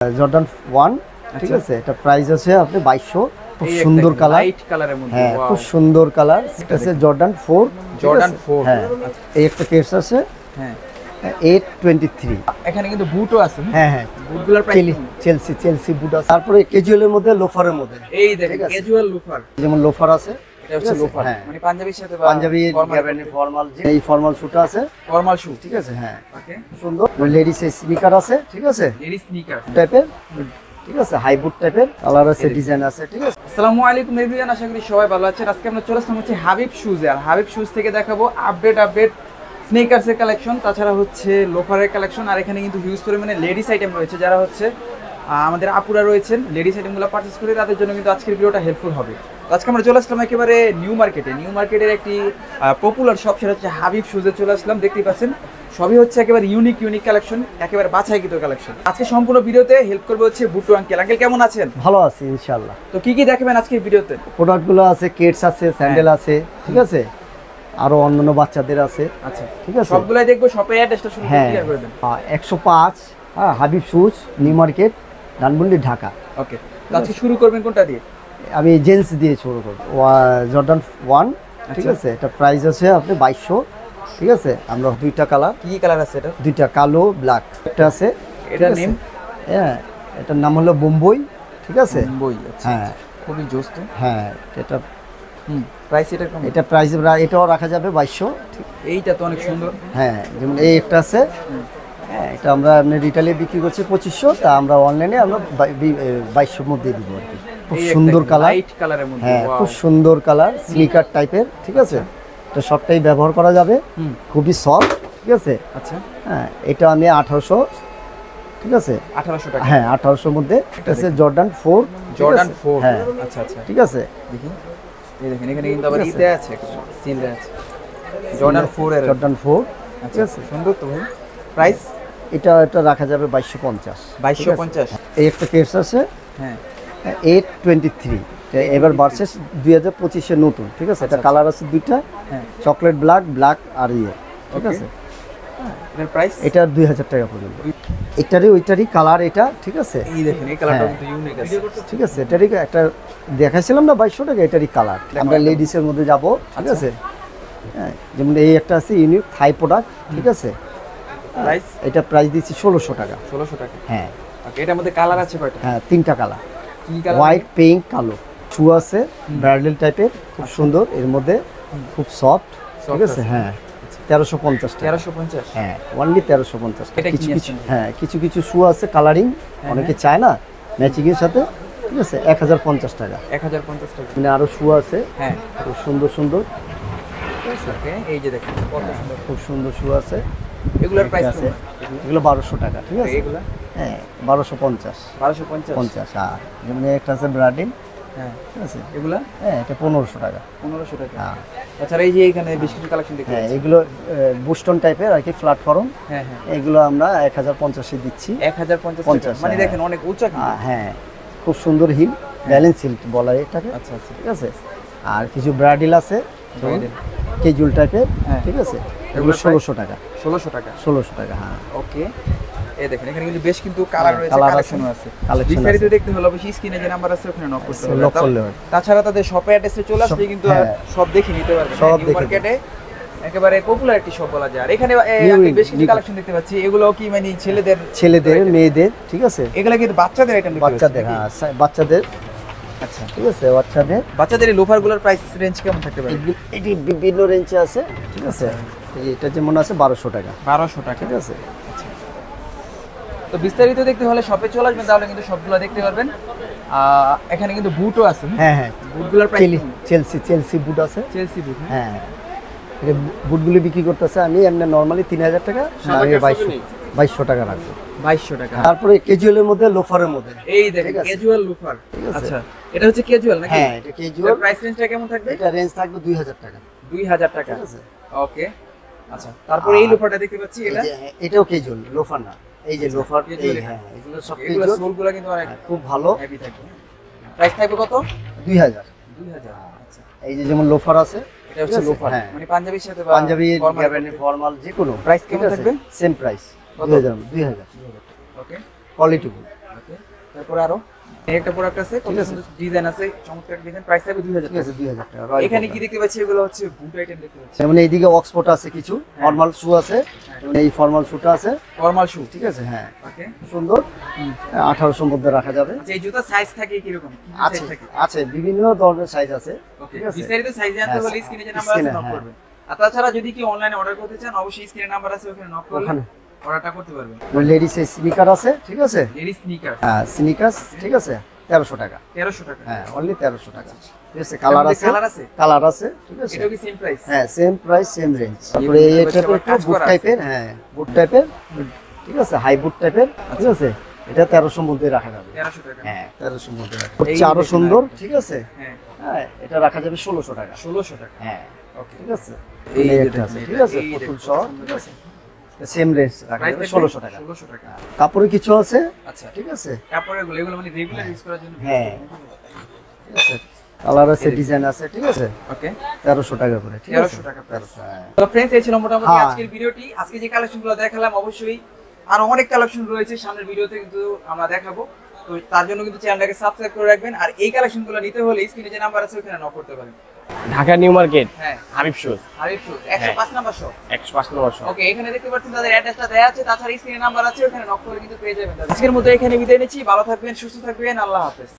Jordan 1 ঠিক আছে, এটা প্রাইস আছে আপনি 2200। খুব সুন্দর কালার, লাইট কালারের মধ্যে, হ্যাঁ খুব সুন্দর কালার। এটা আছে জর্ডান 4, জর্ডান 4, হ্যাঁ এই একটা কেস আছে, হ্যাঁ 823। এখানে কিন্তু বুটও আছে, হ্যাঁ হ্যাঁ বুটগুলোর প্রাইস চেলসি বুট আছে। তারপরে ক্যাজুয়ালের মধ্যে লোফারের মধ্যে, এই দেখেন ক্যাজুয়াল লোফার, যেমন লোফার আছে, এটা হচ্ছে লোফার মানে পাঞ্জাবির সাথে বা পাঞ্জাবি ফর্মাল, এই ফর্মাল শুটা আছে, ফর্মাল শু, ঠিক আছে, হ্যাঁ ওকে সুন্দর। লেডিস স্নিকার আছে, ঠিক আছে, লেডিস স্নিকার টাইপের, ঠিক আছে, হাই বুট টাইপের, কালার আছে, ডিজাইন আছে, ঠিক আছে। আসসালামু আলাইকুম এভরিওয়ান, আশা করি সবাই ভালো আছেন। আজকে আমরা চলে আসলাম হচ্ছে হাবিব শুজে, আর হাবিব শুজ থেকে দেখাবো আপডেট স্নিকার্সের কালেকশন, তাছাড়া হচ্ছে লোফারের কালেকশন। আর এখানে কিন্তু হিউজ পরিমাণে লেডিস আইটেম রয়েছে, যারা হচ্ছে আমাদের আপুরা রয়েছেন লেডিস আইটেমগুলো পারচেস করে, তাদের জন্য কিন্তু আজকের ভিডিওটা হেল্পফুল হবে। তো আজকে আমরা চলে আসলাম একেবারে নিউ মার্কেটের একটি পপুলার শপ, সেটা হচ্ছে হাবিব শুজে চলে আসলাম। দেখতেই পাচ্ছেন সবই হচ্ছে একেবারে ইউনিক কালেকশন, একেবারে বাছাইকৃত কালেকশন। আজকে সম্পূর্ণ ভিডিওতে হেল্প করবে হচ্ছে বুট্টু আঙ্কেল। কেমন আছেন? ভালো আছি ইনশাআল্লাহ। তো কি দেখাবেন আজকে ভিডিওতে? প্রোডাক্টগুলো আছে, কেটস আছে, স্যান্ডেল আছে, ঠিক আছে, আরো অন্যান্য বাচ্চাদের আছে। আচ্ছা ঠিক আছে, সবগুলাই দেখবো। শপের অ্যাড্রেসটা শুরু করে ক্লিয়ার করে দেন। 105 Habib shoes, New Market, Dhanmondi, Dhaka. Okay, তো আজকে শুরু করবেন কোনটা দিয়ে? আমি জেন্টস দিয়ে শুরু করব। জর্ডান 1, ঠিক আছে, এটা প্রাইস আছে আপনি 2200, ঠিক আছে। আমরা দুইটা কালার, কি কালার আছে এটা? দুইটা, কালো ব্ল্যাক একটা আছে। এটার নেম, হ্যাঁ এটার নাম হলো বোম্বই, ঠিক আছে, বোম্বই। আচ্ছা, হ্যাঁ খুবই জোস তো। হ্যাঁ এটা প্রাইস এটার কম? এটা প্রাইস এটাও রাখা যাবে 2200। ঠিক, এইটা তো অনেক সুন্দর। হ্যাঁ যেমন এই একটা আছে, হ্যাঁ এটা আমরা আপনি রিটেলে বিক্রি করছি 2500, তা আমরা অনলাইনে আমরা 2200 মধ্যে দিব আর কি। খুব সুন্দর কালার, লাইট কালারের মধ্যে, হ্যাঁ খুব সুন্দর কালার, স্নিকার টাইপের, ঠিক আছে। এটা সবটাই ব্যবহার করা যাবে, খুবই সফট, ঠিক আছে। আচ্ছা, হ্যাঁ এটা আমি 1800, ঠিক আছে, 1800 টাকা, হ্যাঁ 1800 মধ্যে। এটা আছে জর্ডান 4, জর্ডান 4, হ্যাঁ আচ্ছা আচ্ছা, ঠিক আছে। দেখি, এই দেখেন এখানে কিন্তু আবার ইতে আছে, সিল আছে, জর্ডান 4 এর, জর্ডান 4, ঠিক আছে, সুন্দর তো ভাই। প্রাইস এটা রাখা যাবে 2250। 2250। এই একটা কেস আছে, হ্যাঁ 823, এবার ভার্সেস 2025 এর নতুন, ঠিক আছে। এটা কালার আছে দুইটা, চকলেট ব্ল্যাক আর ঠিক আছে। এর প্রাইস এটা 2000 টাকা পর্যন্ত। ওইটারই কালার এটা, ঠিক আছে। এই দেখেন এই কালারটা কিন্তু ইউনিক আছে, ঠিক আছে। এটারই একটা দেখাইছিলাম না 2200 টাকা, এটারই কালার। আমরা লেডিসের মধ্যে যাব, ঠিক আছে, হ্যাঁ যেমন এই একটা আছে ইউনিক থাই প্রোডাক্ট, ঠিক আছে। প্রাইস, এটা প্রাইস দিচ্ছি 1600 টাকা। 1600 টাকা, হ্যাঁ ওকে। এটার মধ্যে কালার আছে কয়টা? হ্যাঁ তিনটা কালার, কি কালার? হোয়াইট, পিঙ্ক, কালো। শু আছে ব্রাইডাল টাইপের, খুব সুন্দর, এর মধ্যে খুব সফট, ঠিক আছে। হ্যাঁ 1350 টাকা। 1350, হ্যাঁ অনলি 1350 টাকা। এটা কিছু হ্যাঁ কিছু শু আছে কালারিং, অনেকে চায় না ম্যাচিং এর সাথে, ঠিক আছে, 1050 টাকা। 1050 টাকা। মানে আরো শু আছে, হ্যাঁ খুব সুন্দর, ওকে। এই যে দেখেন কত সুন্দর, খুব সুন্দর শু আছে। এগুলোর প্রাইস আছে, এগুলো 1200 টাকা, ঠিক আছে। এগুলো হ্যাঁ 1250, 1250। হ্যাঁ যেমন একটা আছে ব্রাডিন, হ্যাঁ ঠিক আছে, এগুলা হ্যাঁ এটা 1500 টাকা। 1500 টাকা। হ্যাঁ তাছাড়া এই যে এখানে বেশ কিছু কালেকশন দেখতে হ্যাঁ পাচ্ছি। এগুলো বুস্টন টাইপের আর কি, প্ল্যাটফর্ম। হ্যাঁ এগুলো আমরা 1050 দিচ্ছি। 1050 টাকা, মানে দেখেন অনেক উঁচা কিন্তু। হ্যাঁ খুব সুন্দর হিল, ব্যালেন্স হিল বলা হয় এটাকে, আচ্ছা আচ্ছা, ঠিক আছে। আর কিছু ব্রাইডাল আছে, ক্যাজুয়াল টাইপের, ঠিক আছে, এগুলো 1600 টাকা। 1600 টাকা, 1600 টাকা, হ্যাঁ ওকে। এই দেখেন এখানে কিন্তু বেশ কিন্তু কালার রয়েছে, কালেকশন আছে। বিস্তারিত দেখতে হলে অবশ্যই স্ক্রিনে যে নাম্বার আছে ওখানে নক করতে হবে। তাছাড়া তাদের শপে অ্যাড্রেসে চলে আসলে কিন্তু সব দেখে নিতে পারবেন। সব মার্কেটে একেবারে পপুলার একটি শপ বলা যায়। আর এখানে বেশ কিছু কালেকশন দেখতে পাচ্ছি। এগুলো কি মানে ছেলেদের মেয়েদের, ঠিক আছে। এগুলো কিন্তু বাচ্চাদের আইটেম, বাচ্চাদের, হ্যাঁ বাচ্চাদের, আচ্ছা ঠিক আছে, বাচ্চাদের এই লোফারগুলোর প্রাইস রেঞ্জ কেমন থাকতে পারে? এটি বিভিন্ন রেঞ্জে আছে, ঠিক আছে। এটা যেমন আছে 1200 টাকা। 1200 টাকা, ঠিক আছে। তো বিস্তারিত দেখতে হলে শপে চলে আসবেন, তাহলে কিন্তু সবগুলো দেখতে পারবেন। এখানে কিন্তু বুটও আছে, হ্যাঁ বুটগুলোর প্রাইস চেলসি বুট আছে, চেলসি বুট। হ্যাঁ এই বুটগুলো বিক্রি করতেছে আমি এমনি নরমালি 3000 টাকা, আমি 2200 টাকা রাখবো। 2200 টাকা। তারপরে ক্যাজুয়ালের মধ্যে, লোফারের মধ্যে, এই দেখেন ক্যাজুয়াল লোফার, আচ্ছা এটা হচ্ছে ক্যাজুয়াল নাকি? হ্যাঁ এটা ক্যাজুয়াল। প্রাইস রেঞ্জটা কেমন থাকবে? এটা রেঞ্জ থাকবে 2000 টাকা। 2000 টাকা, ঠিক আছে, ওকে। আচ্ছা তারপরে এই লোফারটা দেখতে পাচ্ছি, এটাও ক্যাজুয়াল, লোফার না, এই যে লোফার, হ্যাঁ এগুলো সব ক্যাজুয়াল। সোলগুলো কিন্তু অনেক খুব ভালো, হেভি থাকবে। প্রাইস থাকবে কত? 2000। 2000, আচ্ছা। এই যে যেমন লোফার আছে, এটা হচ্ছে লোফার, হ্যাঁ মানে পাঞ্জাবির সাথে বা পাঞ্জাবি, ফর্মাল যে কোনো। প্রাইস কেমন থাকবে? Same price, 2000। ওকে। কোয়ালিটি ফুল, তারপর আরো এই একটা প্রোডাক্ট আছে, কত সুন্দর ডিজাইন আছে, চমৎকার ডিজাইন, প্রাইস থাকবে 2000 ঠিক টাকা। আছে 2000 টাকা। এখানে কি দেখতে পাচ্ছি, এগুলো হচ্ছে বুট আইটেম দেখতে পাচ্ছি। যেমন এইদিকে অক্সফোর্ড আছে, কিছু ফর্মাল শু আছে, যেমন এই ফর্মাল শুটা আছে, ফর্মাল শু, ঠিক আছে। হ্যাঁ ওকে। সুন্দর, 1800 মধ্যে রাখা যাবে। আচ্ছা, এই জুতার সাইজ থাকে কি রকম? আছে আছে বিভিন্ন ধরনের সাইজ আছে, ওকে। ঠিক আছে। বিস্তারিত সাইজ জানতে হলে স্ক্রিনে যে নাম্বার আছে স্ক্রিনে, নক হ্যাঁ। করবেন। আর তাছাড়া যদি কি অনলাইনে অর্ডার করতে চান, অবশ্যই স্ক্রিনে নাম্বার আছে, ওখানে নক করলে ওখানে অর্ডারটা করতে পারবেন। লেডিস এর স্নিকার আছে, ঠিক আছে। লেডিস স্নিকার হ্যাঁ স্নিকার্স, ঠিক আছে, 1300 টাকা। 1300 টাকা। হ্যাঁ অনলি 1300 টাকা, ঠিক আছে। কালার আছে, কালার আছে, কালার আছে, ঠিক আছে। এটাও কি সেম প্রাইস? হ্যাঁ সেম প্রাইস সেম রেঞ্জ। তারপরে এই হচ্ছে টাইপের আবার কাজ বুট করা টাইপের, হ্যাঁ বুট টাইপের, ঠিক আছে, হাই বুট টাইপের, ঠিক আছে। এটা 1300 মধ্যে রাখা যাবে। 1300 টাকা। হ্যাঁ 1300 মধ্যে রাখা এই হচ্ছে আরো দেখুন সুন্দর, আরেকটা। ঠিক আছে। হ্যাঁ, হ্যাঁ এটা রাখা যাবে 1600 টাকা। 1600 টাকা। হ্যাঁ ওকে। ঠিক আছে। এই এই যে একটা আছে, দেখুন, ঠিক আছে, এই পুতুল দেখুন, সহ, ঠিক আছে। সেম রেঞ্জ রাখা প্রাইস যাবে 1600 টাকা। 1600 টাকা। কাপড়ে কিছু আছে, আচ্ছা, ঠিক আছে। কাপড়ের গুলো এগুলো মানে রেগুলার ইউজ করার জন্য। হ্যাঁ ঠিক আছে, কালার আছে, ডিজাইন আছে, ঠিক আছে। ওকে। 1300 টাকা করে, ঠিক আছে। 1300 টাকা। 1300, হ্যাঁ। তো फ्रेंड्स, এই ছিল মোটামুটি হ্যাঁ। আজকের ভিডিওটি। আজকে যে কালেকশনগুলো দেখালাম, অবশ্যই আরো অনেক কালেকশন রয়েছে সামনের ভিডিওতে কিন্তু আমরা দেখাবো। তো তার জন্য কিন্তু চ্যানেলটাকে সাবস্ক্রাইব করে রাখবেন। আর এই কালেকশনগুলো নিতে হলে স্ক্রিনে যে নাম্বার আছে ওখানে নক করতে পারেন। ঢাকা নিউ মার্কেট হ্যাঁ, Habib shoes Habib shoes 105 number shop. 105 নম্বর শপ। ওকে, এখানে দেখতে পাচ্ছেন তাদের অ্যাড্রেসটা দেয়া আছে, তাছাড়া স্ক্রিনে নাম্বার আছে, ওখানে নক করে কিন্তু পেয়ে যাবেন। আজকের মতো এখানে বিদায় নিচ্ছি। ভালো থাকবেন, সুস্থ থাকবেন, আল্লাহ হাফেজ।